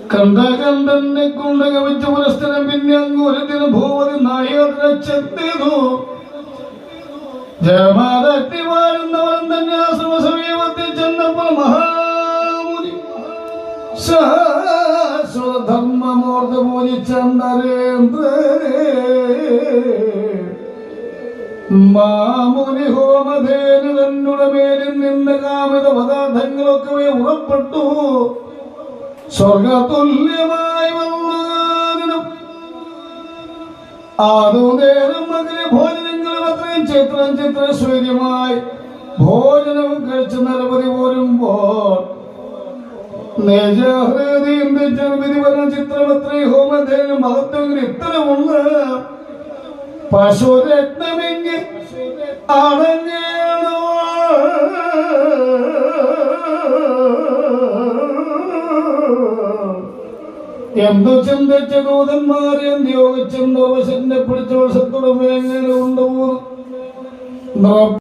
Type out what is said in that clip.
കണ്ടകണ്ടനെ കൊണ്ടക വെച്ച് പുരസ്തരം പിന്നെ അങ്ങൂരത്തിന് ഭൂവതി നായകു ജമാതി വാഴുന്നവൻ തന്നെ ആശ്രമ സമീപത്തിൽ ചെന്നപ്പോൾ മഹാമുനി സഹസ്രധർമ്മമൂർത്തി പൂജിച്ച നരേന്ദ്രേ മാമുനി ഹോമധേനു തന്നുടെ മേലിൽ നിന്ന് കാമിത പദാർത്ഥങ്ങളൊക്കെ ഉറപ്പെട്ടു സ്വർഗതുല്യമായി വന്നു ആദുനേരം മകനെ ഭോജനങ്ങളും അത്രയും ചിത്രശൂര്യമായി ഭോജനവും കഴിച്ച് നിരവധി പോരുമ്പോൾ നിജഹൃദയം പറഞ്ഞ ചിത്രമത്രയും ഹോമധേനു മഹത്വങ്ങൾ ഇത്തരമുണ്ട് പശുരത്നമെങ്കിൽ അടങ്ങേണോ എന്തു ചിന്തിച്ച ദൂതന്മാരെ നിയോഗിച്ചെന്നോ വശന്റെ പിടിച്ച വശത്തോടും എങ്ങനെ കൊണ്ടുപോകുന്നു